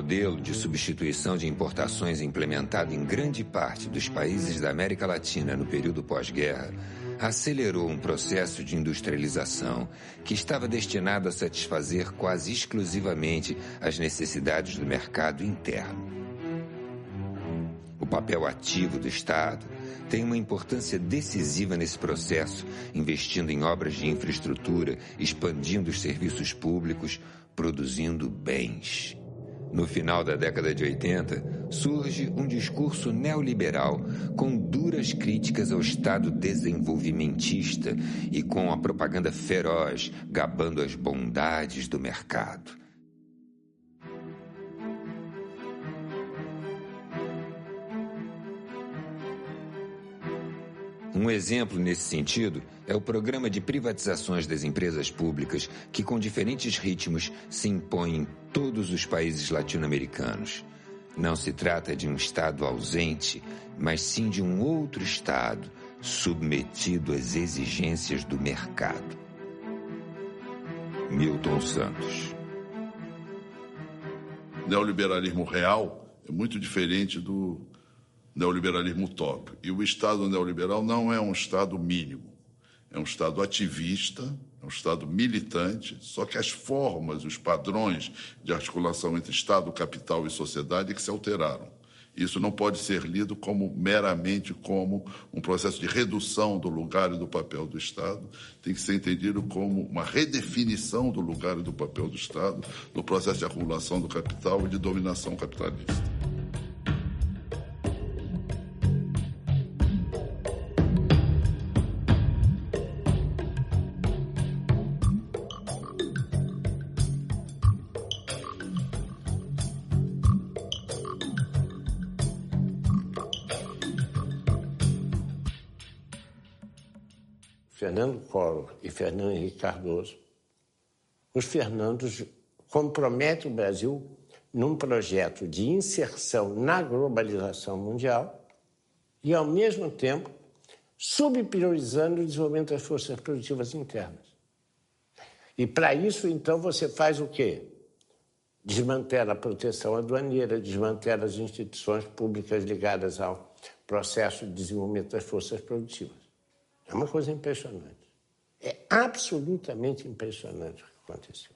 modelo de substituição de importações implementado em grande parte dos países da América Latina no período pós-guerra acelerou um processo de industrialização que estava destinado a satisfazer quase exclusivamente as necessidades do mercado interno. O papel ativo do Estado tem uma importância decisiva nesse processo, investindo em obras de infraestrutura, expandindo os serviços públicos, produzindo bens. No final da década de 80, surge um discurso neoliberal com duras críticas ao Estado desenvolvimentista e com a propaganda feroz gabando as bondades do mercado. Um exemplo nesse sentido é o programa de privatizações das empresas públicas que, com diferentes ritmos, se impõe em todos os países latino-americanos. Não se trata de um Estado ausente, mas sim de um outro Estado submetido às exigências do mercado. Milton Santos. O neoliberalismo real é muito diferente do neoliberalismo utópico. E o Estado neoliberal não é um Estado mínimo. É um Estado ativista, é um Estado militante, só que as formas, os padrões de articulação entre Estado, capital e sociedade é que se alteraram. Isso não pode ser lido meramente como um processo de redução do lugar e do papel do Estado. Tem que ser entendido como uma redefinição do lugar e do papel do Estado no processo de acumulação do capital e de dominação capitalista. Fernando Collor e Fernando Henrique Cardoso, os Fernandos comprometem o Brasil num projeto de inserção na globalização mundial e, ao mesmo tempo, subpriorizando o desenvolvimento das forças produtivas internas. E, para isso, então, você faz o quê? Desmantela a proteção aduaneira, desmantela as instituições públicas ligadas ao processo de desenvolvimento das forças produtivas. É uma coisa impressionante. É absolutamente impressionante o que aconteceu.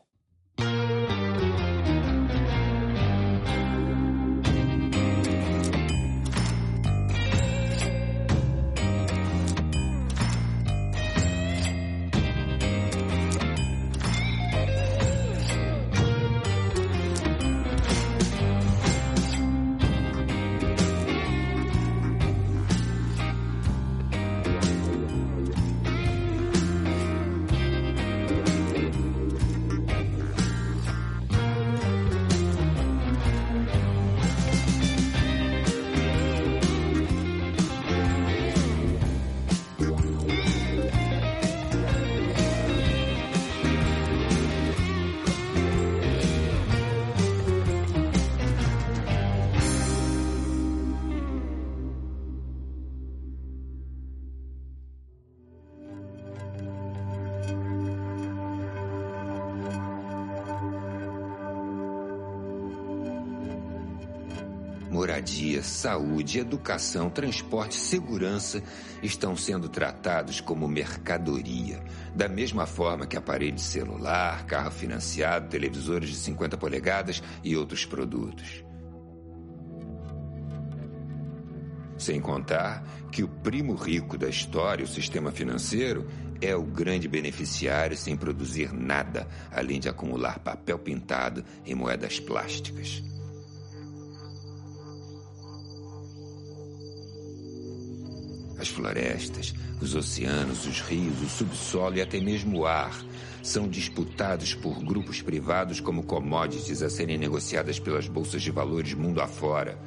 Moradia, saúde, educação, transporte, segurança estão sendo tratados como mercadoria, da mesma forma que aparelho de celular, carro financiado, televisores de 50 polegadas e outros produtos. Sem contar que o primo rico da história, o sistema financeiro, é o grande beneficiário sem produzir nada, além de acumular papel pintado em moedas plásticas. As florestas, os oceanos, os rios, o subsolo e até mesmo o ar são disputados por grupos privados como commodities a serem negociadas pelas bolsas de valores mundo afora.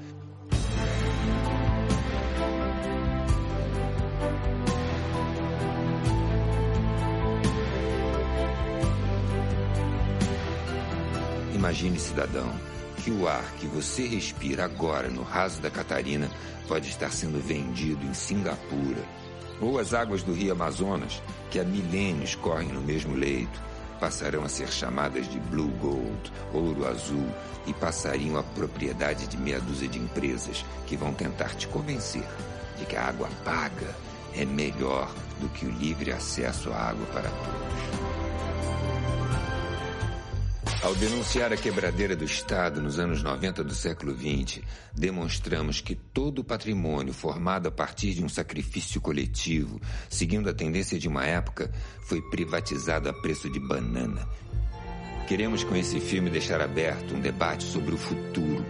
Imagine, cidadão, que o ar que você respira agora no raso da Catarina pode estar sendo vendido em Singapura. Ou as águas do rio Amazonas, que há milênios correm no mesmo leito, passarão a ser chamadas de Blue Gold, ouro azul, e passariam a propriedade de meia dúzia de empresas que vão tentar te convencer de que a água paga é melhor do que o livre acesso à água para todos. Ao denunciar a quebradeira do Estado nos anos 90 do século XX, demonstramos que todo o patrimônio formado a partir de um sacrifício coletivo, seguindo a tendência de uma época, foi privatizado a preço de banana. Queremos com esse filme deixar aberto um debate sobre o futuro,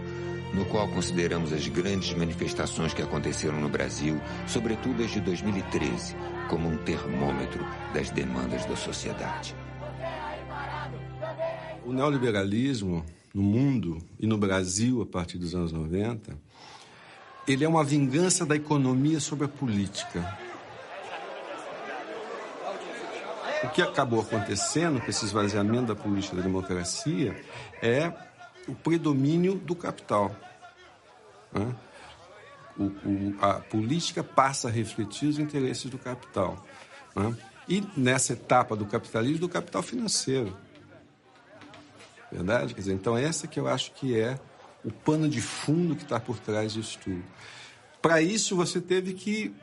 no qual consideramos as grandes manifestações que aconteceram no Brasil, sobretudo as de 2013, como um termômetro das demandas da sociedade. O neoliberalismo no mundo e no Brasil, a partir dos anos 90, ele é uma vingança da economia sobre a política. O que acabou acontecendo com esse esvaziamento da política da democracia é o predomínio do capital. Né? A política passa a refletir os interesses do capital. Né? E nessa etapa do capitalismo, do capital financeiro. Verdade? Quer dizer, então essa que eu acho que é o pano de fundo que está por trás disso tudo. Para isso, você teve que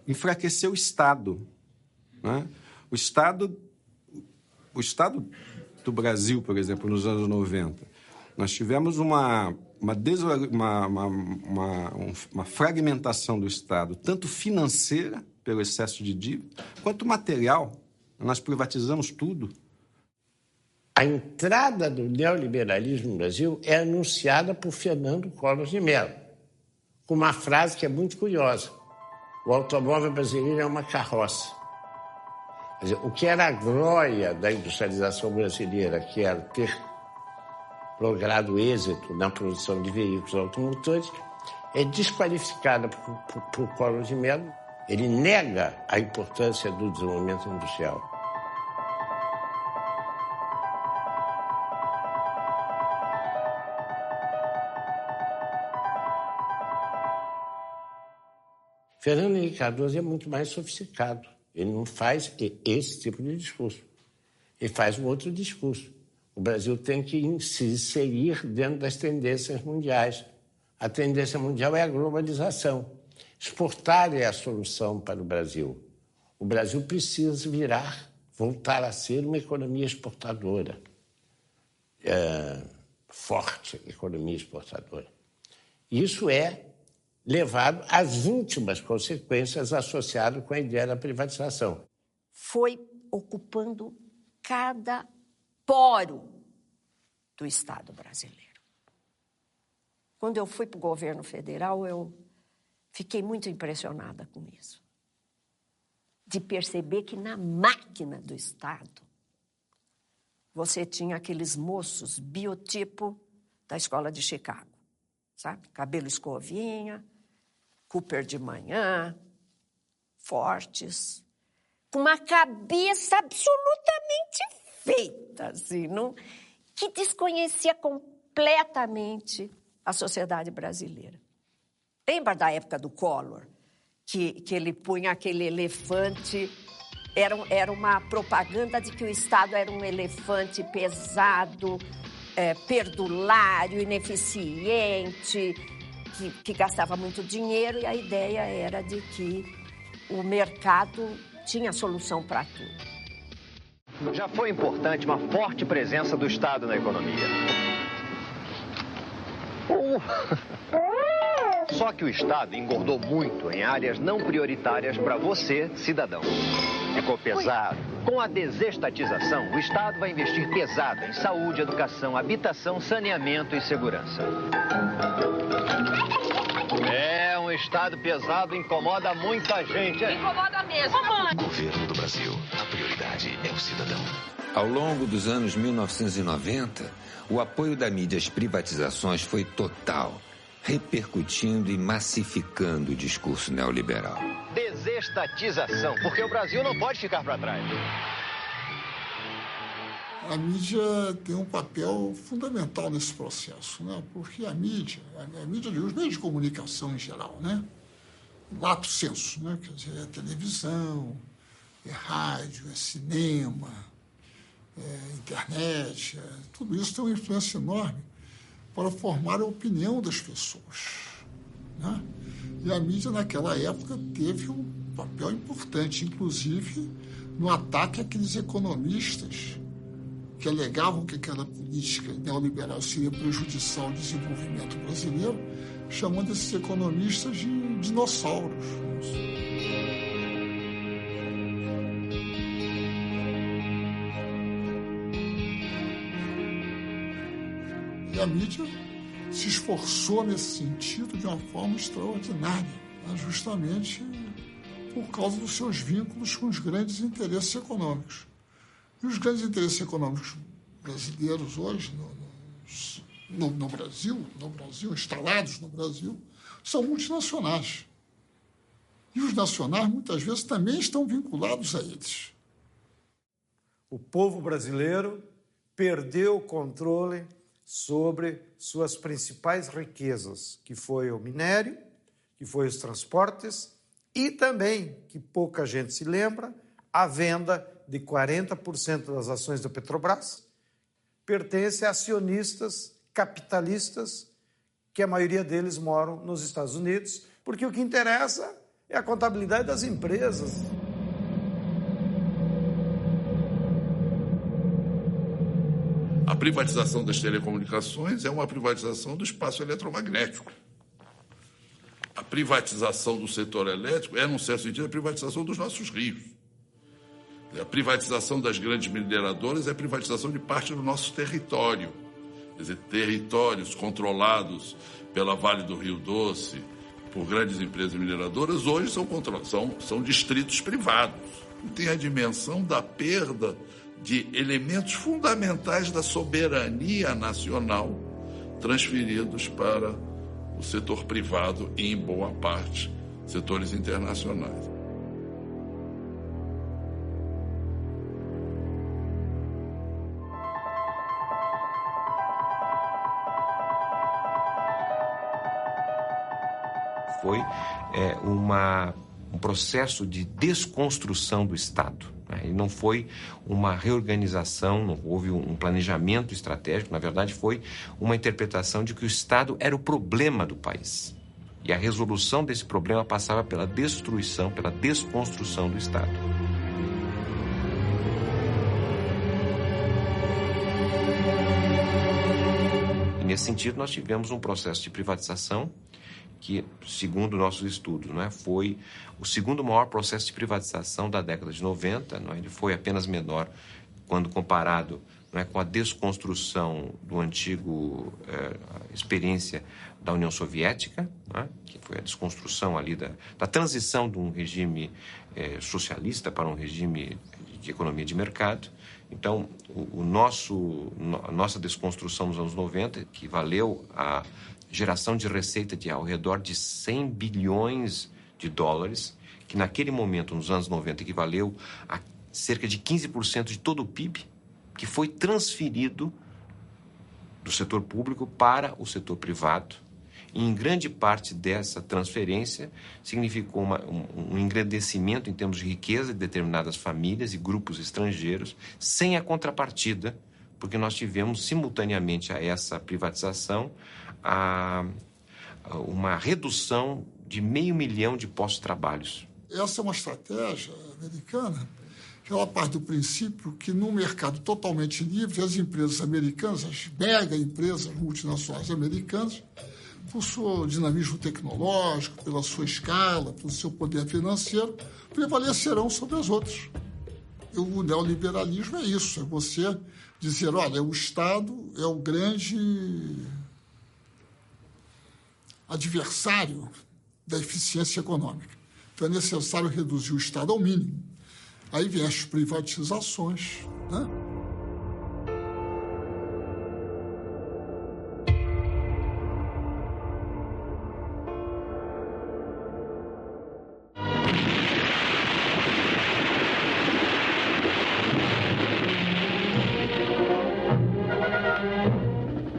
enfraquecer o Estado. Né? O Estado do Brasil, por exemplo, nos anos 90, nós tivemos uma fragmentação do Estado, tanto financeira, pelo excesso de dívida, quanto material. Nós privatizamos tudo. A entrada do neoliberalismo no Brasil é anunciada por Fernando Collor de Mello, com uma frase que é muito curiosa. O automóvel brasileiro é uma carroça. Quer dizer, o que era a glória da industrialização brasileira, que era ter logrado êxito na produção de veículos automotores, é desqualificada por Collor de Mello. Ele nega a importância do desenvolvimento industrial. Fernando Henrique Cardoso é muito mais sofisticado. Ele não faz esse tipo de discurso. Ele faz um outro discurso. O Brasil tem que se inserir dentro das tendências mundiais. A tendência mundial é a globalização. Exportar é a solução para o Brasil. O Brasil precisa voltar a ser uma economia exportadora. Forte economia exportadora. Isso é levado às últimas consequências associadas com a ideia da privatização. Foi ocupando cada poro do Estado brasileiro. Quando eu fui para o governo federal, eu fiquei muito impressionada com isso. De perceber que na máquina do Estado, você tinha aqueles moços biotipo da escola de Chicago, sabe? Cabelo escovinha, Cooper de manhã, fortes, com uma cabeça absolutamente feita, assim, que desconhecia completamente a sociedade brasileira. Lembra da época do Collor, que ele punha aquele elefante, era uma propaganda de que o Estado era um elefante pesado, perdulário, ineficiente, que gastava muito dinheiro, e a ideia era de que o mercado tinha solução para tudo. Já foi importante uma forte presença do Estado na economia. Só que o Estado engordou muito em áreas não prioritárias para você, cidadão. Ficou pesado. Com a desestatização, o Estado vai investir pesado em saúde, educação, habitação, saneamento e segurança. Um Estado pesado incomoda muita gente. Incomoda mesmo. Governo do Brasil. A prioridade é o cidadão. Ao longo dos anos 1990, o apoio da mídia às privatizações foi total, repercutindo e massificando o discurso neoliberal. Desestatização, porque o Brasil não pode ficar para trás. A mídia tem um papel fundamental nesse processo, né? Porque a mídia os meios de comunicação em geral, né? Lato sensu, né? Quer dizer, é televisão, é rádio, é cinema, internet, tudo isso tem uma influência enorme para formar a opinião das pessoas, né? E a mídia, naquela época, teve um papel importante, inclusive no ataque àqueles economistas que alegavam que aquela política neoliberal seria prejudicial ao desenvolvimento brasileiro, chamando esses economistas de dinossauros. E a mídia se esforçou nesse sentido de uma forma extraordinária, né? Justamente por causa dos seus vínculos com os grandes interesses econômicos. E os grandes interesses econômicos brasileiros hoje, no Brasil, instalados no Brasil, são multinacionais. E os nacionais, muitas vezes, também estão vinculados a eles. O povo brasileiro perdeu o controle sobre suas principais riquezas, que foi o minério, que foi os transportes e também, que pouca gente se lembra, a venda de 40% das ações da Petrobras pertence a acionistas capitalistas, que a maioria deles moram nos Estados Unidos, porque o que interessa é a contabilidade das empresas. A privatização das telecomunicações é uma privatização do espaço eletromagnético. A privatização do setor elétrico é, num certo sentido, a privatização dos nossos rios. A privatização das grandes mineradoras é a privatização de parte do nosso território. Quer dizer, territórios controlados pela Vale do Rio Doce, por grandes empresas mineradoras, hoje são distritos privados. E tem a dimensão da perda de elementos fundamentais da soberania nacional transferidos para o setor privado e, em boa parte, setores internacionais. Foi um processo de desconstrução do Estado. E não foi uma reorganização, não houve um planejamento estratégico, na verdade foi uma interpretação de que o Estado era o problema do país. E a resolução desse problema passava pela destruição, pela desconstrução do Estado. E nesse sentido nós tivemos um processo de privatização que, segundo nossos estudos, foi o segundo maior processo de privatização da década de 90. Ele foi apenas menor quando comparado com a desconstrução do antigo experiência da União Soviética, que foi a desconstrução ali da transição de um regime socialista para um regime de economia de mercado. Então, a nossa desconstrução nos anos 90, que valeu a geração de receita de ao redor de 100 bilhões de dólares, que naquele momento, nos anos 90, equivaleu a cerca de 15% de todo o PIB, que foi transferido do setor público para o setor privado. E em grande parte dessa transferência significou um engrandecimento em termos de riqueza de determinadas famílias e grupos estrangeiros, sem a contrapartida, porque nós tivemos simultaneamente a essa privatização uma redução de 500 mil de postos de trabalho. Essa é uma estratégia americana que ela parte do princípio que, num mercado totalmente livre, as empresas americanas, as mega empresas multinacionais americanas, por seu dinamismo tecnológico, pela sua escala, pelo seu poder financeiro, prevalecerão sobre as outras. E o neoliberalismo é isso, é você dizer, olha, o Estado é o grande adversário da eficiência econômica. Então é necessário reduzir o Estado ao mínimo. Aí vem as privatizações, né?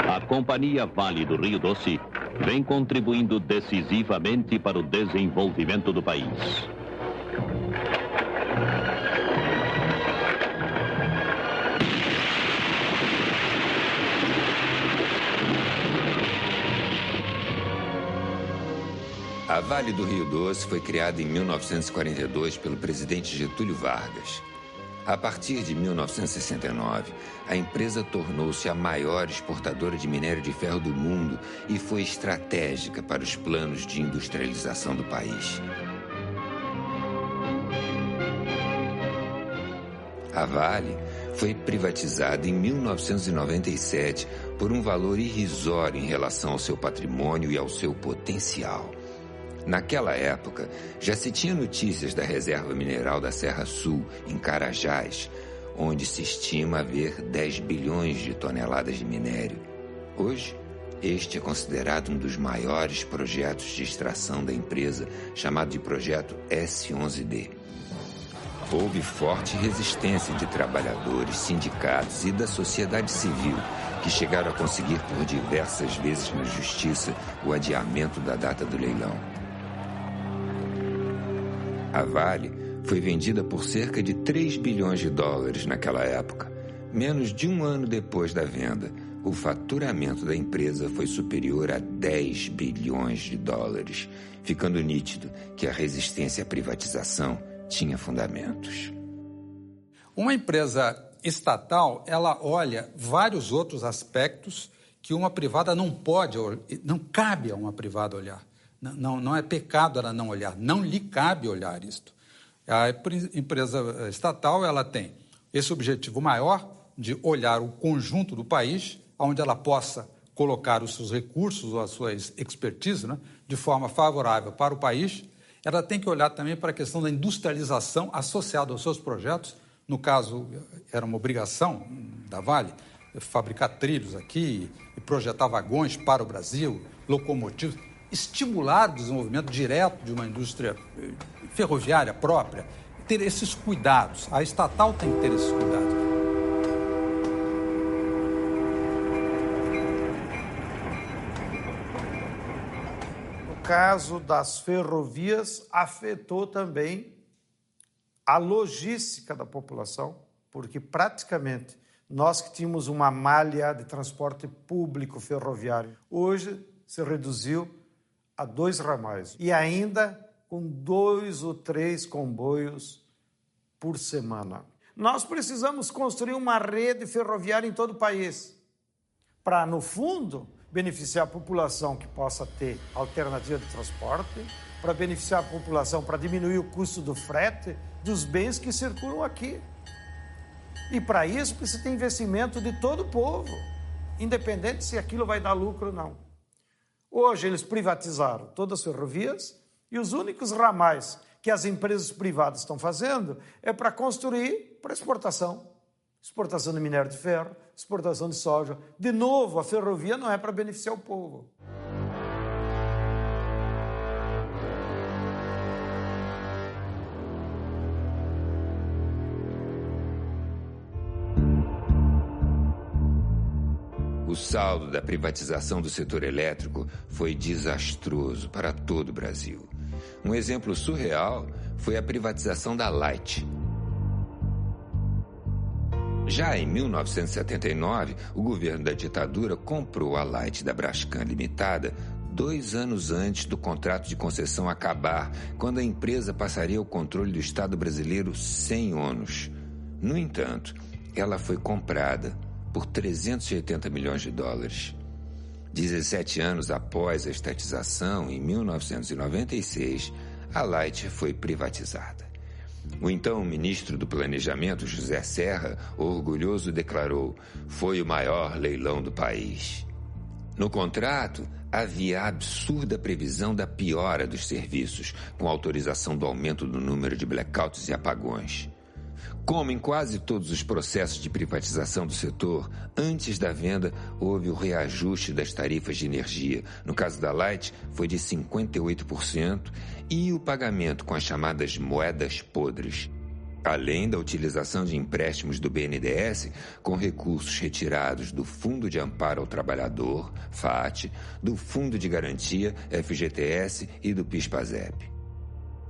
A Companhia Vale do Rio Doce vem contribuindo decisivamente para o desenvolvimento do país. A Vale do Rio Doce foi criada em 1942 pelo presidente Getúlio Vargas. A partir de 1969, a empresa tornou-se a maior exportadora de minério de ferro do mundo e foi estratégica para os planos de industrialização do país. A Vale foi privatizada em 1997 por um valor irrisório em relação ao seu patrimônio e ao seu potencial. Naquela época, já se tinha notícias da reserva mineral da Serra Sul, em Carajás, onde se estima haver 10 bilhões de toneladas de minério. Hoje, este é considerado um dos maiores projetos de extração da empresa, chamado de Projeto S11D. Houve forte resistência de trabalhadores, sindicatos e da sociedade civil, que chegaram a conseguir por diversas vezes na justiça o adiamento da data do leilão. A Vale foi vendida por cerca de 3 bilhões de dólares naquela época. Menos de um ano depois da venda, o faturamento da empresa foi superior a 10 bilhões de dólares, ficando nítido que a resistência à privatização tinha fundamentos. Uma empresa estatal, ela olha vários outros aspectos que uma privada não cabe a uma privada olhar. Não é pecado ela não olhar, não lhe cabe olhar isto. A empresa estatal, ela tem esse objetivo maior de olhar o conjunto do país, onde ela possa colocar os seus recursos ou as suas expertise, né, de forma favorável para o país. Ela tem que olhar também para a questão da industrialização associada aos seus projetos. No caso, era uma obrigação da Vale fabricar trilhos aqui e projetar vagões para o Brasil, locomotivas, estimular o desenvolvimento direto de uma indústria ferroviária própria, ter esses cuidados. A estatal tem que ter esses cuidados. No caso das ferrovias, afetou também a logística da população, porque praticamente nós que tínhamos uma malha de transporte público ferroviário, hoje se reduziu a 2 ramais e ainda com 2 ou 3 comboios por semana. Nós precisamos construir uma rede ferroviária em todo o país para, no fundo, beneficiar a população que possa ter alternativa de transporte, para beneficiar a população, para diminuir o custo do frete dos bens que circulam aqui. E para isso precisa ter investimento de todo o povo, independente se aquilo vai dar lucro ou não. Hoje eles privatizaram todas as ferrovias e os únicos ramais que as empresas privadas estão fazendo é para construir para exportação. Exportação de minério de ferro, exportação de soja. De novo, a ferrovia não é para beneficiar o povo. O saldo da privatização do setor elétrico foi desastroso para todo o Brasil. Um exemplo surreal foi a privatização da Light. Já em 1979, o governo da ditadura comprou a Light da Brascan Limitada 2 anos antes do contrato de concessão acabar, quando a empresa passaria ao controle do Estado brasileiro sem ônus. No entanto, ela foi comprada por 380 milhões de dólares. 17 anos após a estatização, em 1996, a Light foi privatizada. O então ministro do Planejamento, José Serra, orgulhoso, declarou: "Foi o maior leilão do país." No contrato, havia a absurda previsão da piora dos serviços, com autorização do aumento do número de blackouts e apagões. Como em quase todos os processos de privatização do setor, antes da venda houve o reajuste das tarifas de energia. No caso da Light, foi de 58% e o pagamento com as chamadas moedas podres. Além da utilização de empréstimos do BNDES com recursos retirados do Fundo de Amparo ao Trabalhador, FAT, do Fundo de Garantia, FGTS e do PIS/PASEP.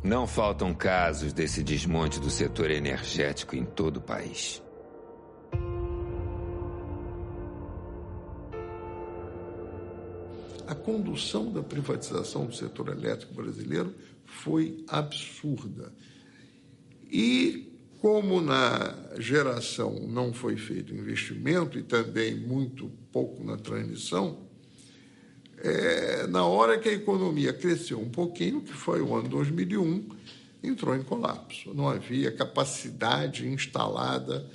Não faltam casos desse desmonte do setor energético em todo o país. A condução da privatização do setor elétrico brasileiro foi absurda. E como na geração não foi feito investimento e também muito pouco na transmissão, na hora que a economia cresceu um pouquinho, que foi o ano 2001, entrou em colapso. Não havia capacidade instalada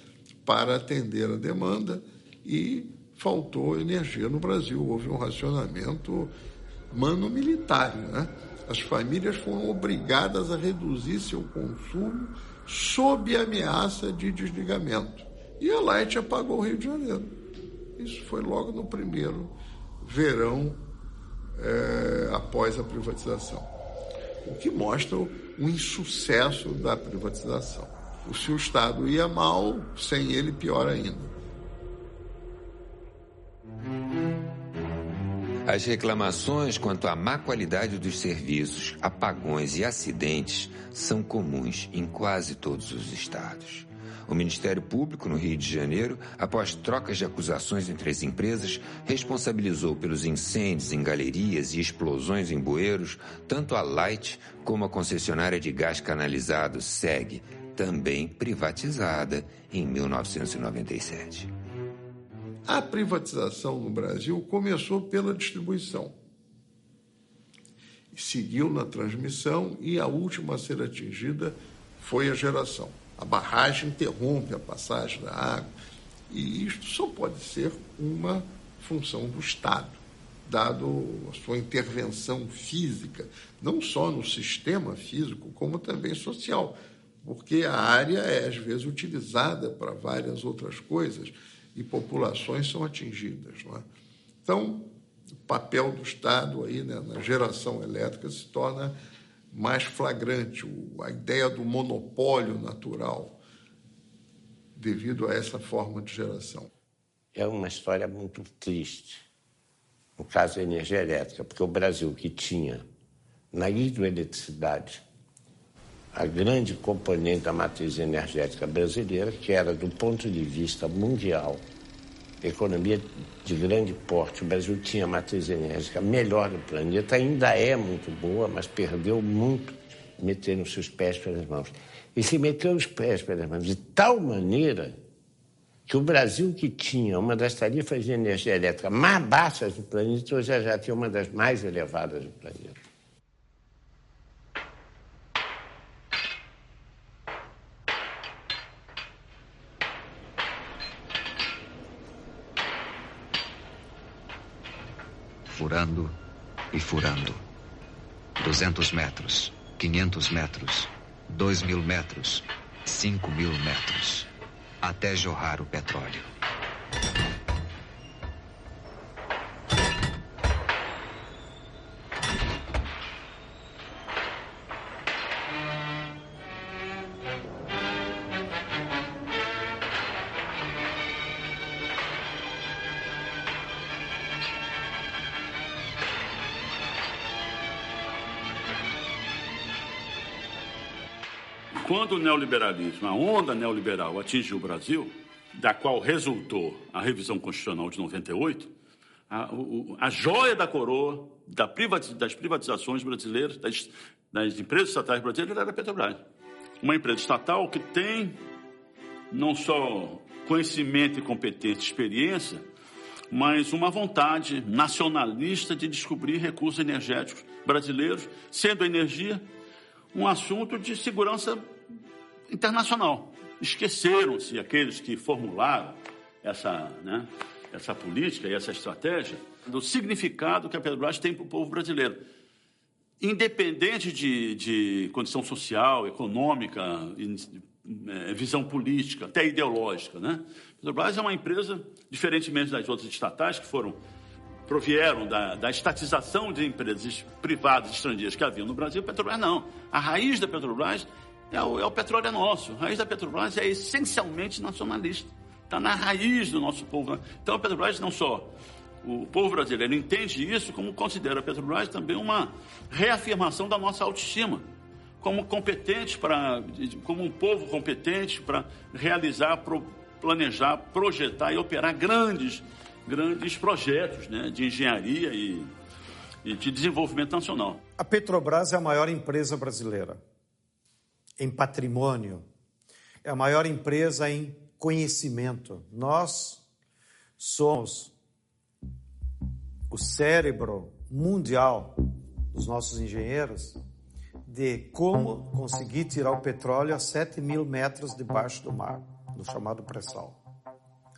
para atender a demanda e faltou energia no Brasil. Houve um racionamento mano-militar, né? As famílias foram obrigadas a reduzir seu consumo sob ameaça de desligamento. E a Light apagou o Rio de Janeiro. Isso foi logo no primeiro verão após a privatização. O que mostra o insucesso da privatização. Se o Estado ia mal, sem ele, pior ainda. As reclamações quanto à má qualidade dos serviços, apagões e acidentes são comuns em quase todos os estados. O Ministério Público, no Rio de Janeiro, após trocas de acusações entre as empresas, responsabilizou pelos incêndios em galerias e explosões em bueiros tanto a Light como a concessionária de gás canalizado SEG, também privatizada em 1997. A privatização no Brasil começou pela distribuição, seguiu na transmissão e a última a ser atingida foi a geração. A barragem interrompe a passagem da água e isto só pode ser uma função do Estado, dado a sua intervenção física, não só no sistema físico, como também social, porque a área é, às vezes, utilizada para várias outras coisas e populações são atingidas. Não é? Então, o papel do Estado aí, né, na geração elétrica se torna mais flagrante, a ideia do monopólio natural devido a essa forma de geração. É uma história muito triste, no caso da energia elétrica, porque o Brasil, que tinha na hidroeletricidade a grande componente da matriz energética brasileira, que era, do ponto de vista mundial, economia de grande porte. O Brasil tinha a matriz energética melhor do planeta, ainda é muito boa, mas perdeu muito metendo os seus pés pelas mãos. E se meteu os pés pelas mãos de tal maneira que o Brasil, que tinha uma das tarifas de energia elétrica mais baixas do planeta, hoje já tem uma das mais elevadas do planeta. Furando e furando. 200 metros, 500 metros, 2.000 metros, 5.000 metros, até jorrar o petróleo. Quando o neoliberalismo, a onda neoliberal atingiu o Brasil, da qual resultou a revisão constitucional de 98, a joia da coroa das privatizações brasileiras, das empresas estatais brasileiras, era a Petrobras. Uma empresa estatal que tem não só conhecimento e competência e experiência, mas uma vontade nacionalista de descobrir recursos energéticos brasileiros, sendo a energia um assunto de segurança internacional. Esqueceram-se aqueles que formularam essa política e essa estratégia do significado que a Petrobras tem para o povo brasileiro. Independente de condição social, econômica, visão política, até ideológica, né? A Petrobras é uma empresa, diferentemente das outras estatais que provieram da estatização de empresas privadas estrangeiras que haviam no Brasil. A Petrobras não. A raiz da Petrobras o petróleo é nosso. A raiz da Petrobras é essencialmente nacionalista. Está na raiz do nosso povo. Então a Petrobras não só... O povo brasileiro entende isso como considera a Petrobras também uma reafirmação da nossa autoestima, como competente como um povo competente para realizar, planejar, projetar e operar grandes projetos, né, de engenharia e de desenvolvimento nacional. A Petrobras é a maior empresa brasileira em patrimônio, é a maior empresa em conhecimento. Nós somos o cérebro mundial dos nossos engenheiros de como conseguir tirar o petróleo a 7.000 metros debaixo do mar, no chamado pré-sal.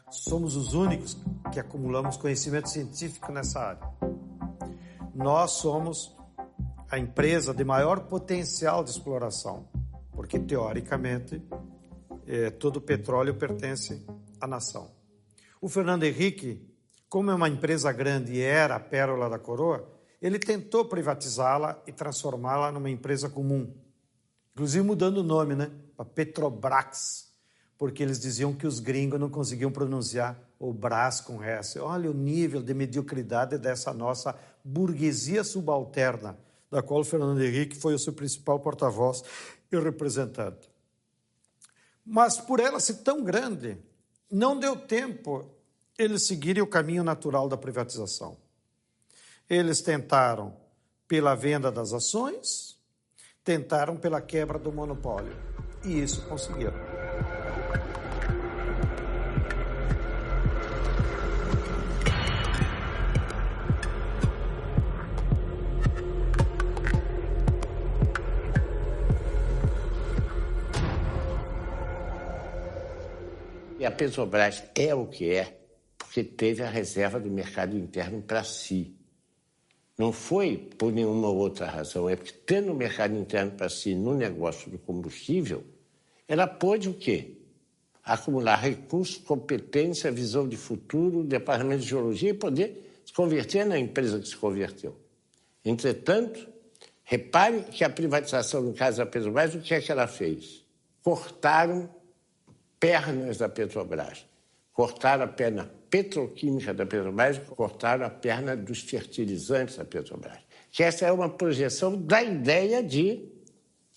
Somos os únicos que acumulamos conhecimento científico nessa área. Nós somos a empresa de maior potencial de exploração, porque, teoricamente, todo o petróleo pertence à nação. O Fernando Henrique, como é uma empresa grande e era a pérola da coroa, ele tentou privatizá-la e transformá-la numa empresa comum. Inclusive mudando o nome, né? Para Petrobras, porque eles diziam que os gringos não conseguiam pronunciar o Brás com S. Olha o nível de mediocridade dessa nossa burguesia subalterna, da qual o Fernando Henrique foi o seu principal porta-voz e representante. Mas por ela ser tão grande, não deu tempo eles seguirem o caminho natural da privatização. Eles tentaram pela venda das ações, tentaram pela quebra do monopólio. E isso conseguiram. E a Petrobras é o que é porque teve a reserva do mercado interno para si. Não foi por nenhuma outra razão, é porque tendo o mercado interno para si no negócio do combustível, ela pôde o quê? Acumular recursos, competência, visão de futuro, departamento de geologia e poder se converter na empresa que se converteu. Entretanto, repare que a privatização, no caso da Petrobras, o que é que ela fez? Cortaram pernas da Petrobras. Cortaram a perna petroquímica da Petrobras, cortaram a perna dos fertilizantes da Petrobras. Que essa é uma projeção da ideia de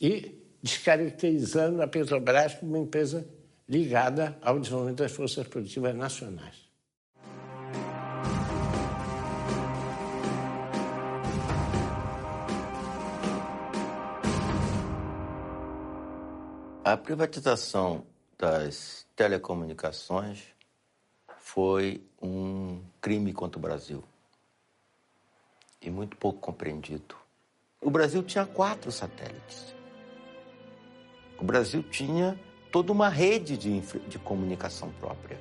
ir descaracterizando a Petrobras como uma empresa ligada ao desenvolvimento das forças produtivas nacionais. A privatização das telecomunicações foi um crime contra o Brasil e muito pouco compreendido. O Brasil tinha 4 satélites. O Brasil tinha toda uma rede de comunicação própria.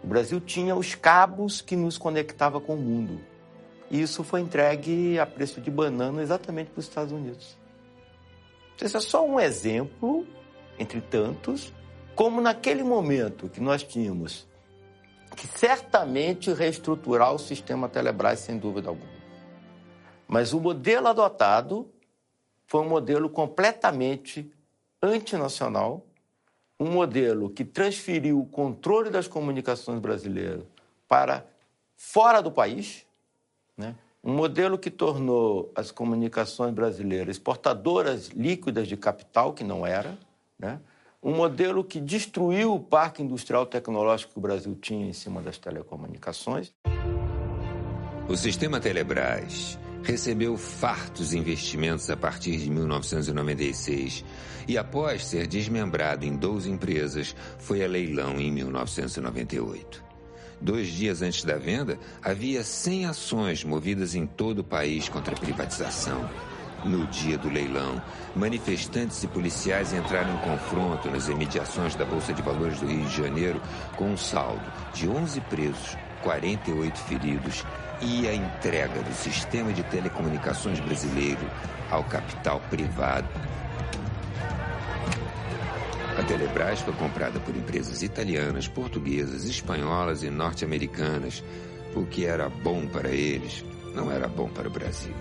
O Brasil tinha os cabos que nos conectava com o mundo. E isso foi entregue a preço de banana exatamente para os Estados Unidos. Esse é só um exemplo, entre tantos, como naquele momento que nós tínhamos que certamente reestruturar o sistema Telebrás, sem dúvida alguma. Mas o modelo adotado foi um modelo completamente antinacional, um modelo que transferiu o controle das comunicações brasileiras para fora do país, né? Um modelo que tornou as comunicações brasileiras exportadoras líquidas de capital, que não era, né? Um modelo que destruiu o parque industrial tecnológico que o Brasil tinha em cima das telecomunicações. O sistema Telebrás recebeu fartos investimentos a partir de 1996 e, após ser desmembrado em 12 empresas, foi a leilão em 1998. 2 dias antes da venda, havia 100 ações movidas em todo o país contra a privatização. No dia do leilão, manifestantes e policiais entraram em confronto nas imediações da Bolsa de Valores do Rio de Janeiro com um saldo de 11 presos, 48 feridos e a entrega do sistema de telecomunicações brasileiro ao capital privado. A Telebrás foi comprada por empresas italianas, portuguesas, espanholas e norte-americanas. O que era bom para eles não era bom para o Brasil.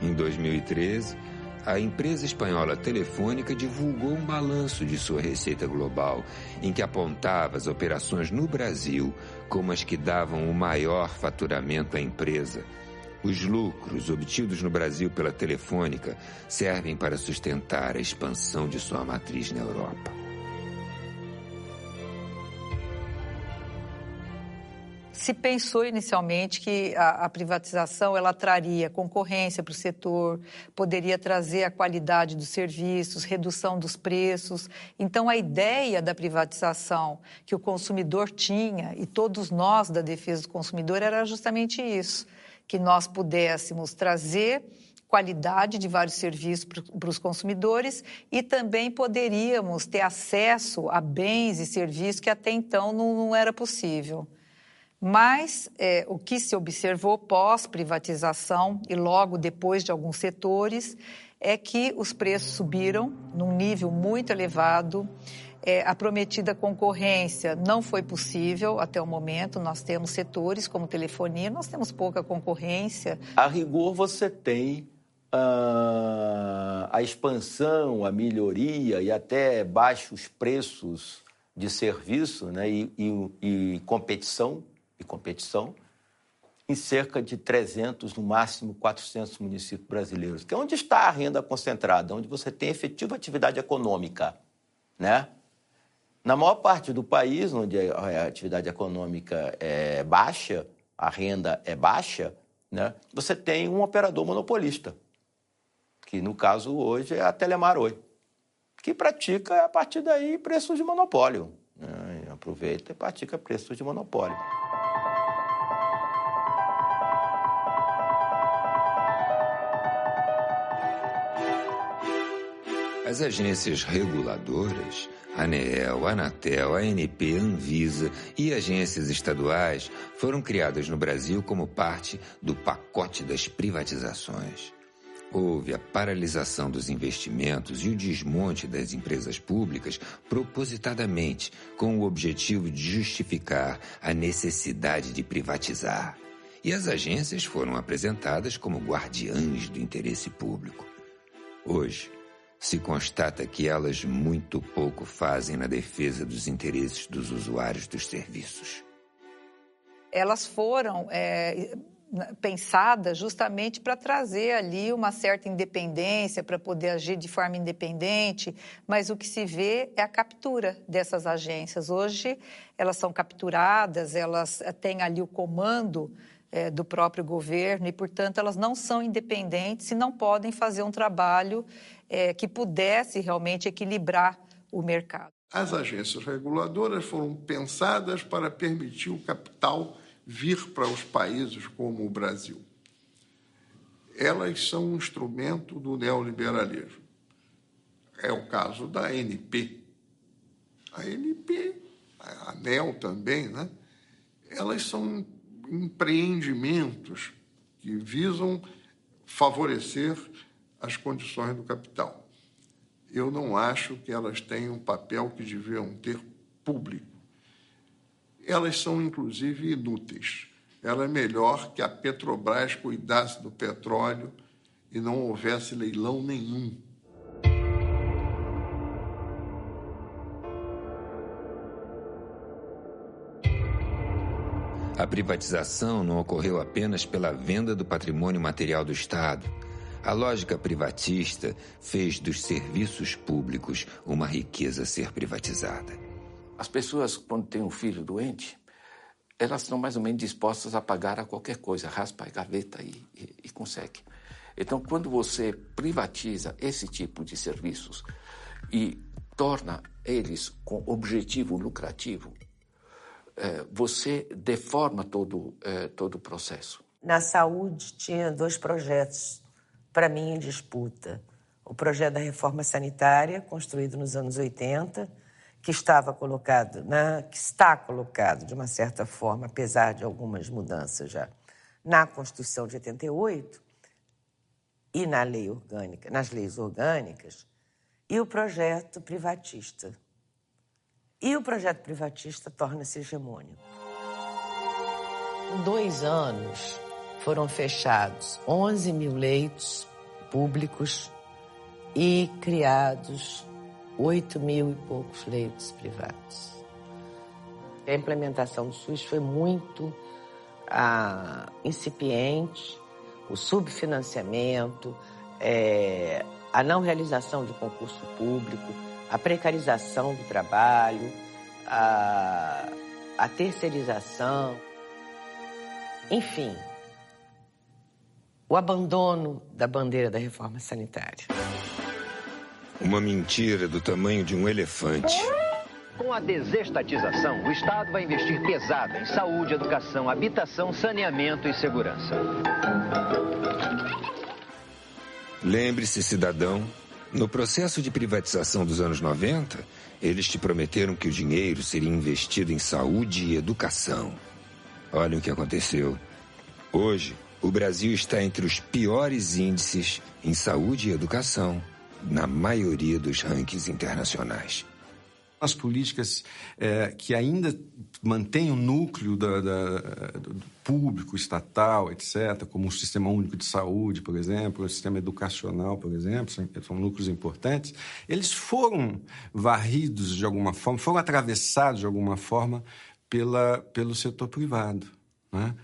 Em 2013, a empresa espanhola Telefônica divulgou um balanço de sua receita global, em que apontava as operações no Brasil como as que davam o maior faturamento à empresa. Os lucros obtidos no Brasil pela Telefônica servem para sustentar a expansão de sua matriz na Europa. Se pensou inicialmente que a privatização ela traria concorrência para o setor, poderia trazer a qualidade dos serviços, redução dos preços. Então, a ideia da privatização que o consumidor tinha, e todos nós da defesa do consumidor, era justamente isso, que nós pudéssemos trazer qualidade de vários serviços para os consumidores e também poderíamos ter acesso a bens e serviços que até então não era possível. Mas o que se observou pós-privatização e logo depois de alguns setores é que os preços subiram num nível muito elevado. A prometida concorrência não foi possível até o momento. Nós temos setores como telefonia, nós temos pouca concorrência. A rigor, você tem a expansão, a melhoria e até baixos preços de serviço, né, e competição em cerca de 300, no máximo 400 municípios brasileiros, que é onde está a renda concentrada, onde você tem efetiva atividade econômica, né? Na maior parte do país, onde a atividade econômica é baixa, a renda é baixa, né, você tem um operador monopolista, que no caso hoje é a Telemar Oi, que pratica a partir daí preços de monopólio, né? Aproveita e pratica preços de monopólio. As agências reguladoras, ANEEL, Anatel, ANP, Anvisa e agências estaduais foram criadas no Brasil como parte do pacote das privatizações. Houve a paralisação dos investimentos e o desmonte das empresas públicas propositadamente, com o objetivo de justificar a necessidade de privatizar. E as agências foram apresentadas como guardiãs do interesse público. Hoje, se constata que elas muito pouco fazem na defesa dos interesses dos usuários dos serviços. Elas foram pensadas justamente para trazer ali uma certa independência, para poder agir de forma independente, mas o que se vê é a captura dessas agências. Hoje, elas são capturadas, elas têm ali o comando do próprio governo e, portanto, elas não são independentes e não podem fazer um trabalho que pudesse realmente equilibrar o mercado. As agências reguladoras foram pensadas para permitir o capital vir para os países como o Brasil. Elas são um instrumento do neoliberalismo. É o caso da ANP. A ANP, a ANEL também, né? Elas são empreendimentos que visam favorecer as condições do capital. Eu não acho que elas tenham um papel que deviam ter público. Elas são, inclusive, inúteis. Ela é melhor que a Petrobras cuidasse do petróleo e não houvesse leilão nenhum. A privatização não ocorreu apenas pela venda do patrimônio material do Estado. A lógica privatista fez dos serviços públicos uma riqueza a ser privatizada. As pessoas, quando têm um filho doente, elas estão mais ou menos dispostas a pagar a qualquer coisa, raspa a gaveta e consegue. Então, quando você privatiza esse tipo de serviços e torna eles com objetivo lucrativo, você deforma todo o processo. Na saúde, tinha 2 projetos, para mim, em disputa. O projeto da reforma sanitária, construído nos anos 80, que está colocado, de uma certa forma, apesar de algumas mudanças já, na Constituição de 88 e na lei orgânica, nas leis orgânicas, e o projeto privatista. E o projeto privatista torna-se hegemônico. Em 2 anos, foram fechados 11 mil leitos públicos e criados 8 mil e poucos leitos privados. A implementação do SUS foi muito incipiente, o subfinanciamento, a não realização de concurso público, a precarização do trabalho, a terceirização. Enfim, o abandono da bandeira da reforma sanitária. Uma mentira do tamanho de um elefante. Com a desestatização, o Estado vai investir pesado em saúde, educação, habitação, saneamento e segurança. Lembre-se, cidadão, no processo de privatização dos anos 90, eles te prometeram que o dinheiro seria investido em saúde e educação. Olha o que aconteceu. Hoje, o Brasil está entre os piores índices em saúde e educação, na maioria dos rankings internacionais. As políticas que ainda mantêm o núcleo do público, estatal, etc., como o Sistema Único de Saúde, por exemplo, o Sistema Educacional, por exemplo, são núcleos importantes, eles foram varridos de alguma forma, foram atravessados de alguma forma pelo setor privado, né?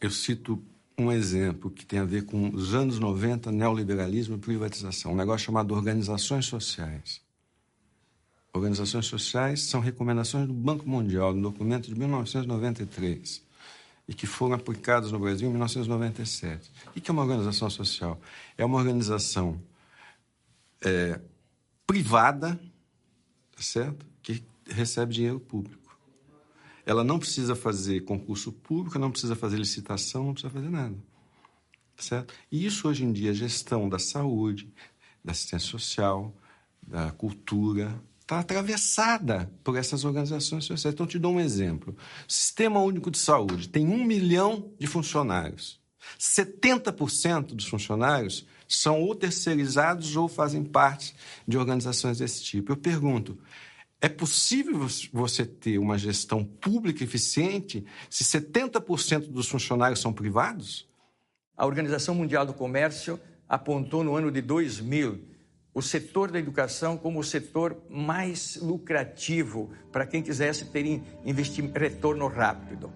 Eu cito um exemplo que tem a ver com os anos 90, neoliberalismo e privatização, um negócio chamado organizações sociais. Organizações sociais são recomendações do Banco Mundial, no documento de 1993, e que foram aplicadas no Brasil em 1997. O que é uma organização social? É uma organização privada, certo? Que recebe dinheiro público. Ela não precisa fazer concurso público, não precisa fazer licitação, não precisa fazer nada, certo? E isso, hoje em dia, a gestão da saúde, da assistência social, da cultura, está atravessada por essas organizações sociais. Então, te dou um exemplo. O Sistema Único de Saúde tem 1 milhão de funcionários. 70% dos funcionários são ou terceirizados ou fazem parte de organizações desse tipo. Eu pergunto, é possível você ter uma gestão pública eficiente se 70% dos funcionários são privados? A Organização Mundial do Comércio apontou no ano de 2000 o setor da educação como o setor mais lucrativo para quem quisesse ter retorno rápido.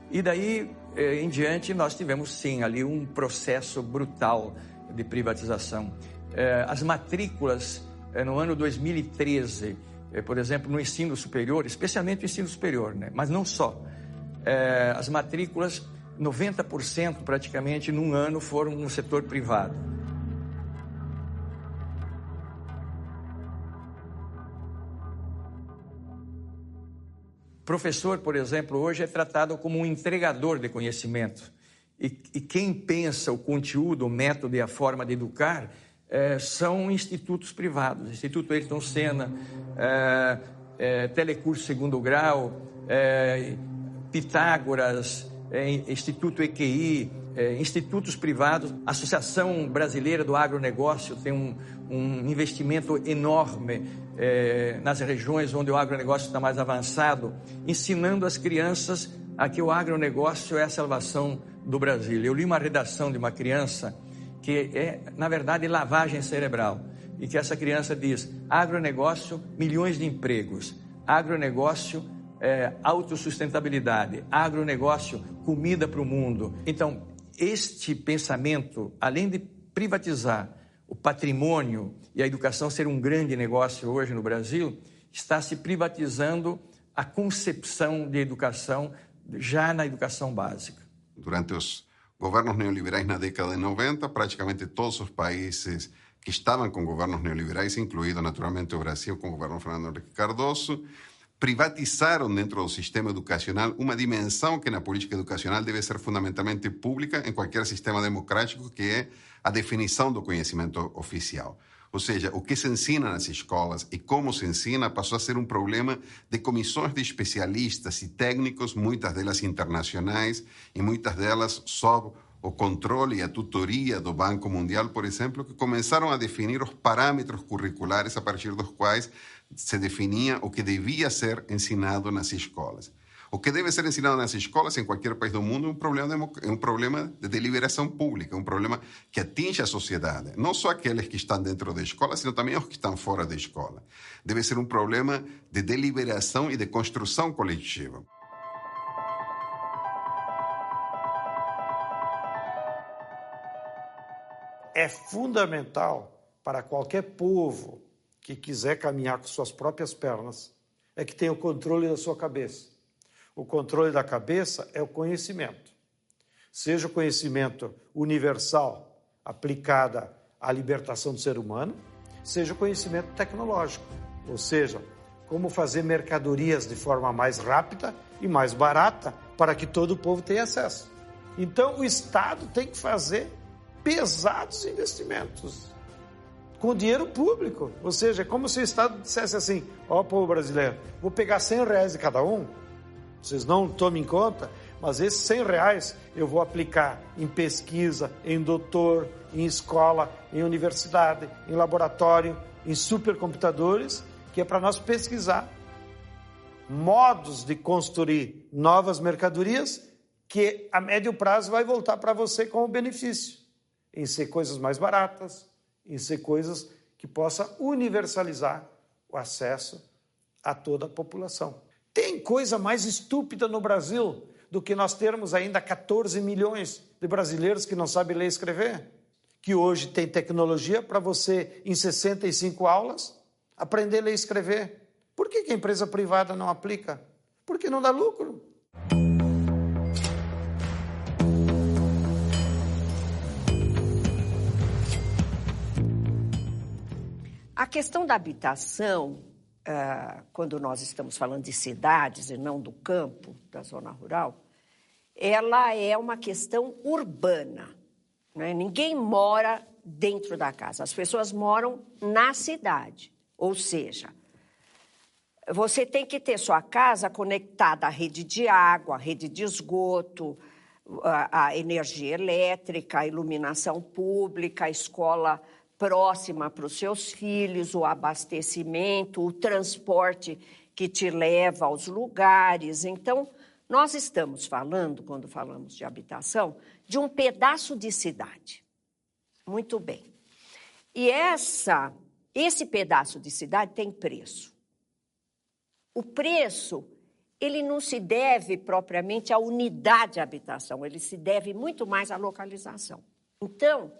E daí em diante nós tivemos sim ali um processo brutal de privatização. As matrículas no ano 2013, por exemplo, no ensino superior, especialmente no ensino superior, né? Mas não só. As matrículas, 90% praticamente num ano foram no setor privado. Professor, por exemplo, hoje é tratado como um entregador de conhecimento. E quem pensa o conteúdo, o método e a forma de educar são institutos privados. Instituto Ayrton Senna, Telecurso Segundo Grau, Pitágoras, Instituto EQI, institutos privados. A Associação Brasileira do Agronegócio tem um investimento enorme nas regiões onde o agronegócio está mais avançado, ensinando as crianças a que o agronegócio é a salvação do Brasil. Eu li uma redação de uma criança que é, na verdade, lavagem cerebral, e que essa criança diz: agronegócio, milhões de empregos, agronegócio, autossustentabilidade, agronegócio, comida para o mundo. Então, este pensamento, além de privatizar o patrimônio e a educação ser um grande negócio hoje no Brasil, está se privatizando a concepção de educação já na educação básica. Durante os governos neoliberais na década de 90, praticamente todos os países que estavam com governos neoliberais, incluído naturalmente o Brasil com o governo Fernando Henrique Cardoso, privatizaram dentro do sistema educacional uma dimensão que na política educacional deve ser fundamentalmente pública em qualquer sistema democrático, que é a definição do conhecimento oficial. Ou seja, o que se ensina nas escolas e como se ensina passou a ser um problema de comissões de especialistas e técnicos, muitas delas internacionais e muitas delas sob o controle e a tutoria do Banco Mundial, por exemplo, que começaram a definir os parâmetros curriculares a partir dos quais se definia o que devia ser ensinado nas escolas. O que deve ser ensinado nas escolas em qualquer país do mundo é um problema de deliberação pública, um problema que atinge a sociedade. Não só aqueles que estão dentro da escola, sino também os que estão fora da escola. Deve ser um problema de deliberação e de construção coletiva. É fundamental para qualquer povo que quiser caminhar com suas próprias pernas, é que tenha o controle da sua cabeça. o controle da cabeça é o conhecimento. Seja o conhecimento universal aplicado à libertação do ser humano, seja o conhecimento tecnológico, ou seja, como fazer mercadorias de forma mais rápida e mais barata para que todo o povo tenha acesso. Então, o Estado tem que fazer pesados investimentos com dinheiro público. Ou seja, é como se o Estado dissesse assim: ó, povo brasileiro, vou pegar R$100 de cada um, vocês não tomem em conta, mas esses R$100 eu vou aplicar em pesquisa, em doutor, em escola, em universidade, em laboratório, em supercomputadores, que é para nós pesquisar modos de construir novas mercadorias que a médio prazo vai voltar para você como benefício, em ser coisas mais baratas, em ser coisas que possa universalizar o acesso a toda a população. Tem coisa mais estúpida no Brasil do que nós termos ainda 14 milhões de brasileiros que não sabem ler e escrever? Que hoje tem tecnologia para você, em 65 aulas, aprender a ler e escrever. Por que a empresa privada não aplica? Porque não dá lucro. A questão da habitação, quando nós estamos falando de cidades e não do campo, da zona rural, ela é uma questão urbana, né? Ninguém mora dentro da casa, as pessoas moram na cidade. Ou seja, você tem que ter sua casa conectada à rede de água, à rede de esgoto, à energia elétrica, à iluminação pública, à escola próxima para os seus filhos, o abastecimento, o transporte que te leva aos lugares. Então, nós estamos falando, quando falamos de habitação, de um pedaço de cidade. Muito bem. E esse pedaço de cidade tem preço. O preço, ele não se deve propriamente à unidade de habitação, ele se deve muito mais à localização. Então,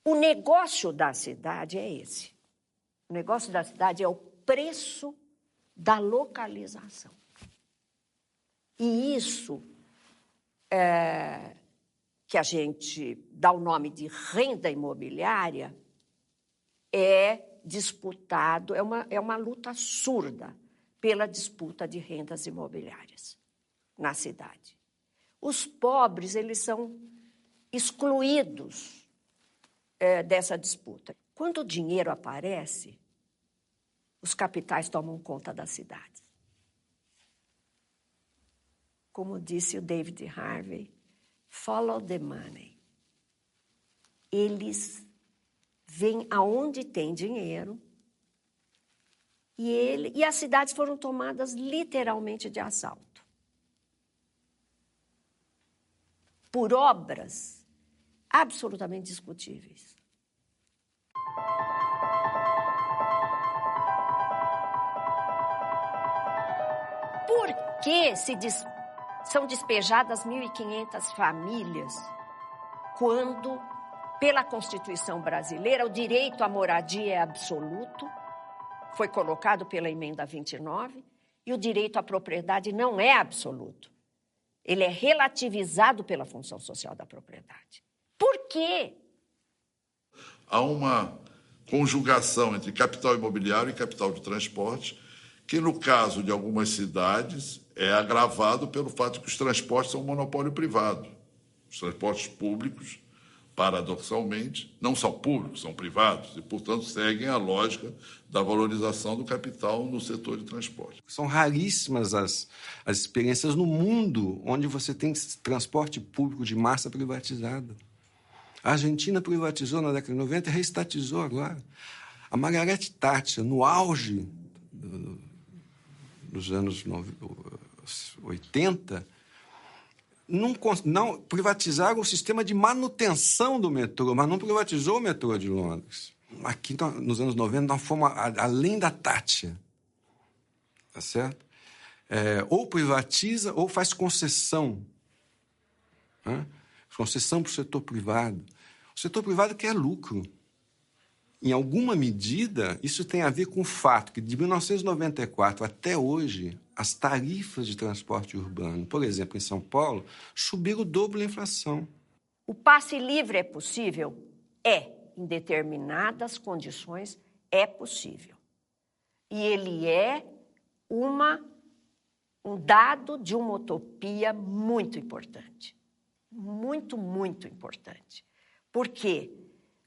o negócio da cidade é esse. O negócio da cidade é o preço da localização. E isso que a gente dá o nome de renda imobiliária é disputado, é uma luta surda pela disputa de rendas imobiliárias na cidade. Os pobres, eles são excluídos dessa disputa. Quando o dinheiro aparece, os capitais tomam conta da cidade. Como disse o David Harvey, follow the money. Eles vêm aonde tem dinheiro e as cidades foram tomadas literalmente de assalto. Por obras absolutamente discutíveis. Por que são despejadas 1.500 famílias quando, pela Constituição brasileira, o direito à moradia é absoluto, foi colocado pela Emenda 29, e o direito à propriedade não é absoluto. Ele é relativizado pela função social da propriedade. Por quê? Há uma conjugação entre capital imobiliário e capital de transporte, que no caso de algumas cidades é agravado pelo fato de que os transportes são um monopólio privado. Os transportes públicos, paradoxalmente, não são públicos, são privados e, portanto, seguem a lógica da valorização do capital no setor de transporte. São raríssimas as experiências no mundo onde você tem transporte público de massa privatizado. A Argentina privatizou na década de 90 e reestatizou agora. A Margaret Thatcher, no auge dos anos 80, não privatizaram o sistema de manutenção do metrô, mas não privatizou o metrô de Londres. Aqui, nos anos 90, nós fomos além da Thatcher. Tá certo? Ou privatiza ou faz concessão. Né? Concessão para o setor privado. O setor privado quer lucro. Em alguma medida, isso tem a ver com o fato que, de 1994 até hoje, as tarifas de transporte urbano, por exemplo, em São Paulo, subiram o dobro da inflação. O passe livre é possível? É. Em determinadas condições, é possível. E ele é um dado de uma utopia muito importante. Muito, muito importante. Por quê?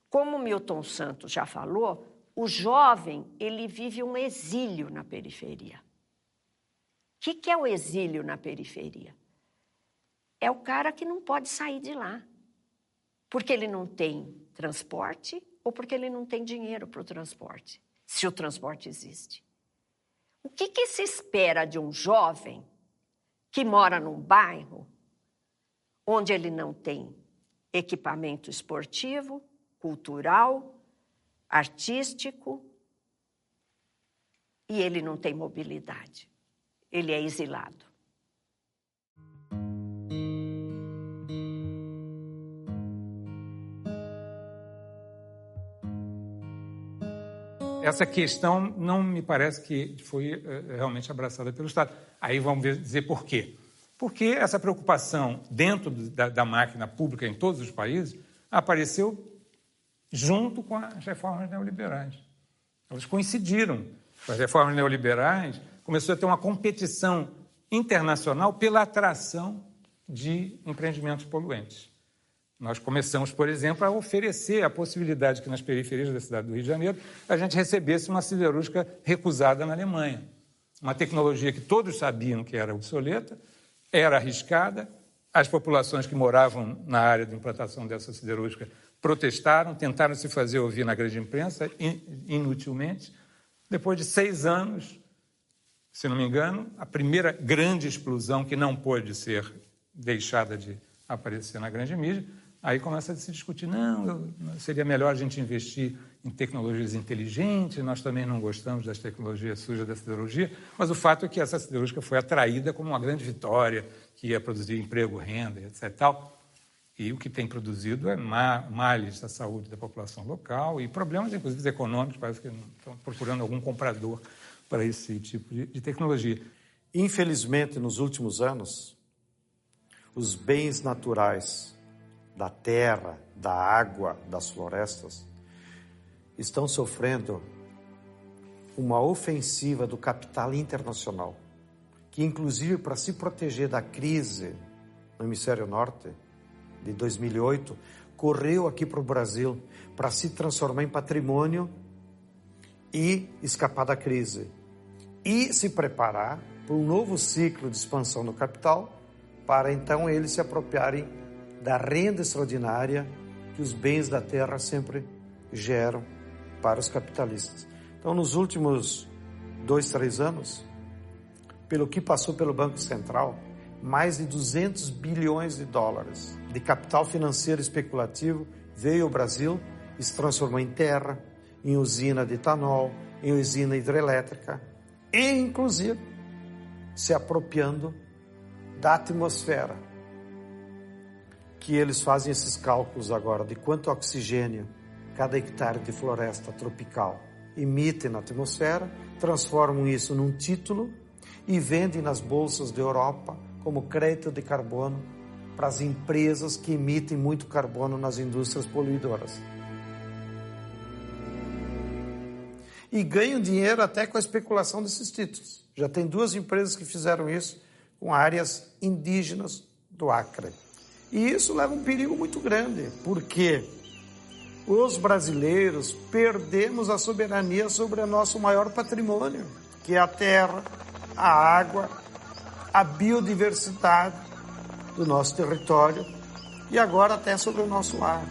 Como Milton Santos já falou, o jovem ele vive um exílio na periferia. O que é o exílio na periferia? É o cara que não pode sair de lá, porque ele não tem transporte ou porque ele não tem dinheiro para o transporte, se o transporte existe. O que se espera de um jovem que mora num bairro onde ele não tem equipamento esportivo, cultural, artístico, e ele não tem mobilidade. Ele é exilado. Essa questão não me parece que foi realmente abraçada pelo Estado. Aí vamos dizer por quê. Porque essa preocupação dentro da máquina pública em todos os países apareceu junto com as reformas neoliberais. Elas coincidiram. Com as reformas neoliberais, começou a ter uma competição internacional pela atração de empreendimentos poluentes. Nós começamos, por exemplo, a oferecer a possibilidade que nas periferias da cidade do Rio de Janeiro a gente recebesse uma siderúrgica recusada na Alemanha. Uma tecnologia que todos sabiam que era obsoleta, era arriscada, as populações que moravam na área de implantação dessa siderúrgica protestaram, tentaram se fazer ouvir na grande imprensa, inutilmente. Depois de 6 anos, se não me engano, a primeira grande explosão que não pôde ser deixada de aparecer na grande mídia, aí começa a se discutir, seria melhor a gente investir em tecnologias inteligentes, nós também não gostamos das tecnologias sujas da siderurgia, mas o fato é que essa siderúrgica foi atraída como uma grande vitória, que ia produzir emprego, renda, etc. Tal. E o que tem produzido é males à saúde da população local e problemas, inclusive, econômicos, parece que estão procurando algum comprador para esse tipo de tecnologia. Infelizmente, nos últimos anos, os bens naturais da terra, da água, das florestas, estão sofrendo uma ofensiva do capital internacional, que, inclusive, para se proteger da crise no hemisfério norte, de 2008, correu aqui para o Brasil para se transformar em patrimônio e escapar da crise. E se preparar para um novo ciclo de expansão no capital, para então eles se apropriarem da renda extraordinária que os bens da terra sempre geram para os capitalistas. Então, nos últimos 2, 3 anos, pelo que passou pelo Banco Central, mais de 200 bilhões de dólares de capital financeiro especulativo veio ao Brasil e se transformou em terra, em usina de etanol, em usina hidrelétrica e, inclusive, se apropriando da atmosfera. Que eles fazem esses cálculos agora de quanto oxigênio cada hectare de floresta tropical emite na atmosfera, transformam isso num título e vendem nas bolsas da Europa como crédito de carbono para as empresas que emitem muito carbono nas indústrias poluidoras. E ganham dinheiro até com a especulação desses títulos. Já tem 2 empresas que fizeram isso com áreas indígenas do Acre. E isso leva um perigo muito grande, porque os brasileiros perdemos a soberania sobre o nosso maior patrimônio, que é a terra, a água, a biodiversidade do nosso território e agora até sobre o nosso ar.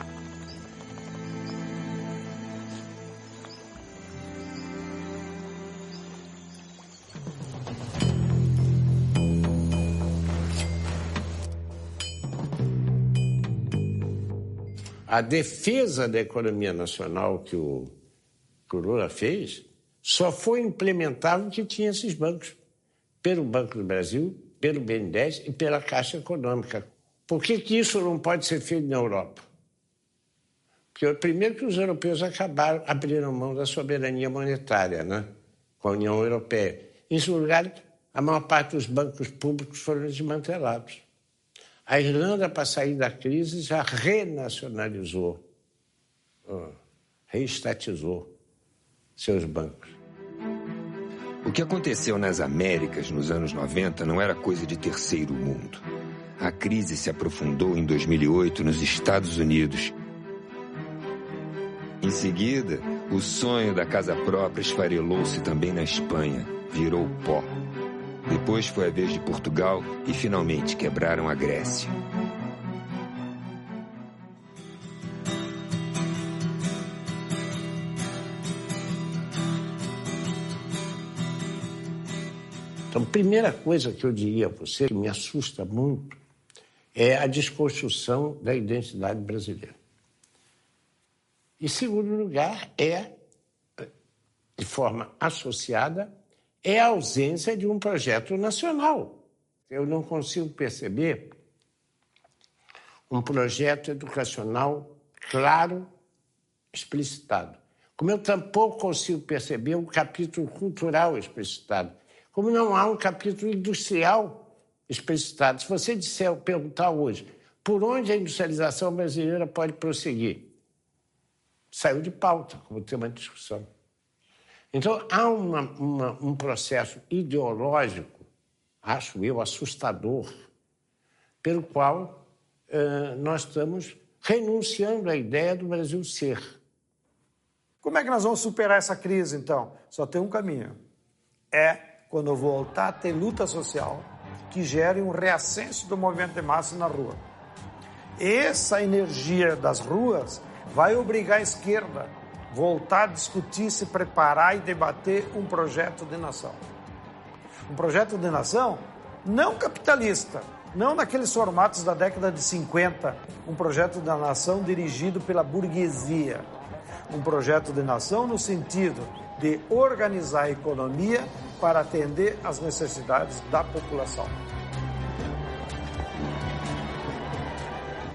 A defesa da economia nacional que o Lula fez só foi implementável porque tinha esses bancos, pelo Banco do Brasil, pelo BNDES e pela Caixa Econômica. Por que isso não pode ser feito na Europa? Porque, primeiro, que os europeus abriram mão da soberania monetária, né, com a União Europeia. Em segundo lugar, a maior parte dos bancos públicos foram desmantelados. A Irlanda, para sair da crise, já renacionalizou, reestatizou seus bancos. O que aconteceu nas Américas nos anos 90 não era coisa de terceiro mundo. A crise se aprofundou em 2008 nos Estados Unidos. Em seguida, o sonho da casa própria esfarelou-se também na Espanha, virou pó. Depois foi a vez de Portugal e finalmente quebraram a Grécia. Então, a primeira coisa que eu diria a você, que me assusta muito, é a desconstrução da identidade brasileira. Em segundo lugar, de forma associada, é a ausência de um projeto nacional. Eu não consigo perceber um projeto educacional claro, explicitado. Como eu tampouco consigo perceber um capítulo cultural explicitado. Como não há um capítulo industrial explicitado. Se você perguntar hoje por onde a industrialização brasileira pode prosseguir, saiu de pauta como tema de discussão. Então, há um processo ideológico, acho eu, assustador, pelo qual nós estamos renunciando à ideia do Brasil ser. Como é que nós vamos superar essa crise, então? Só tem um caminho. Quando voltar a ter luta social que gere um reascenso do movimento de massa na rua. Essa energia das ruas vai obrigar a esquerda a voltar a discutir, se preparar e debater um projeto de nação. Um projeto de nação não capitalista, não naqueles formatos da década de 50, um projeto da nação dirigido pela burguesia. Um projeto de nação no sentido de organizar a economia para atender às necessidades da população.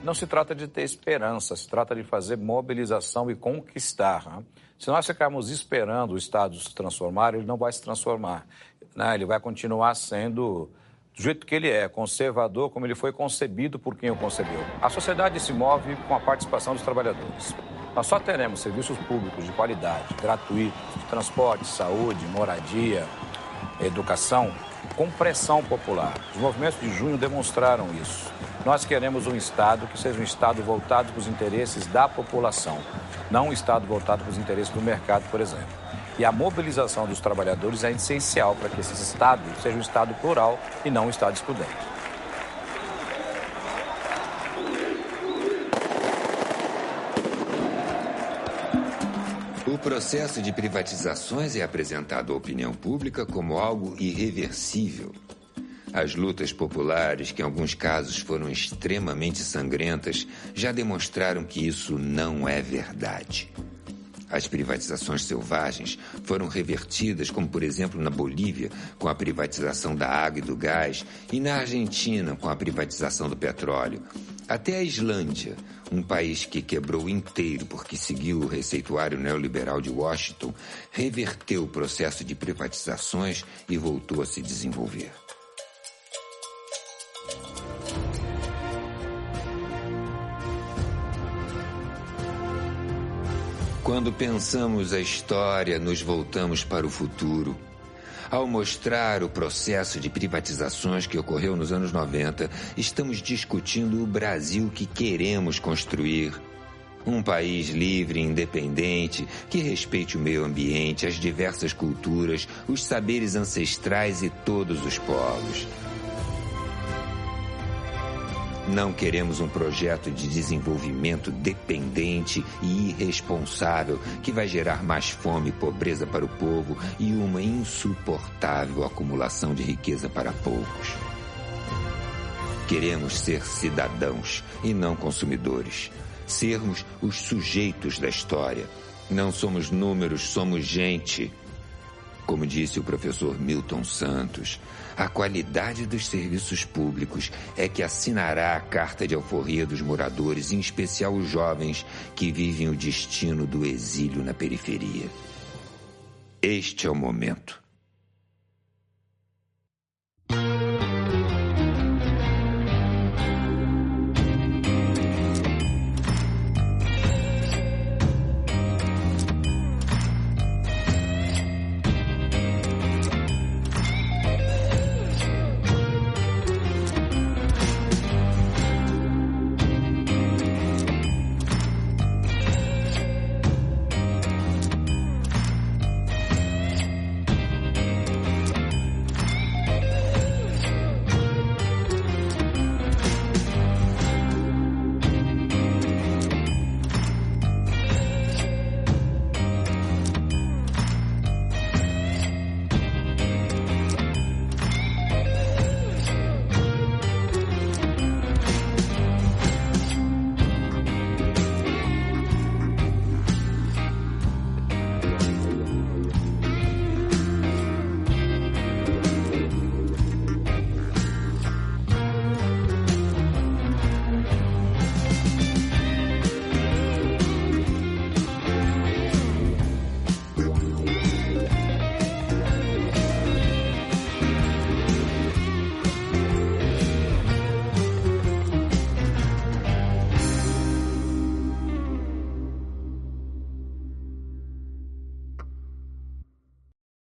Não se trata de ter esperança, se trata de fazer mobilização e conquistar. Né? Se nós ficarmos esperando o Estado se transformar, ele não vai se transformar. Né? Ele vai continuar sendo do jeito que ele é, conservador, como ele foi concebido por quem o concebeu. A sociedade se move com a participação dos trabalhadores. Nós só teremos serviços públicos de qualidade, gratuitos, transporte, saúde, moradia, educação, com pressão popular. Os movimentos de junho demonstraram isso. Nós queremos um Estado que seja um Estado voltado para os interesses da população, não um Estado voltado para os interesses do mercado, por exemplo. E a mobilização dos trabalhadores é essencial para que esse Estado seja um Estado plural e não um Estado excludente. O processo de privatizações é apresentado à opinião pública como algo irreversível. As lutas populares, que em alguns casos foram extremamente sangrentas, já demonstraram que isso não é verdade. As privatizações selvagens foram revertidas, como por exemplo na Bolívia, com a privatização da água e do gás, e na Argentina, com a privatização do petróleo. Até a Islândia, um país que quebrou inteiro porque seguiu o receituário neoliberal de Washington, reverteu o processo de privatizações e voltou a se desenvolver. Quando pensamos a história, nos voltamos para o futuro. Ao mostrar o processo de privatizações que ocorreu nos anos 90, estamos discutindo o Brasil que queremos construir. Um país livre e independente, que respeite o meio ambiente, as diversas culturas, os saberes ancestrais e todos os povos. Não queremos um projeto de desenvolvimento dependente e irresponsável que vai gerar mais fome e pobreza para o povo e uma insuportável acumulação de riqueza para poucos. Queremos ser cidadãos e não consumidores. Sermos os sujeitos da história. Não somos números, somos gente. Como disse o professor Milton Santos, a qualidade dos serviços públicos é que assinará a carta de alforria dos moradores, em especial os jovens que vivem o destino do exílio na periferia. Este é o momento.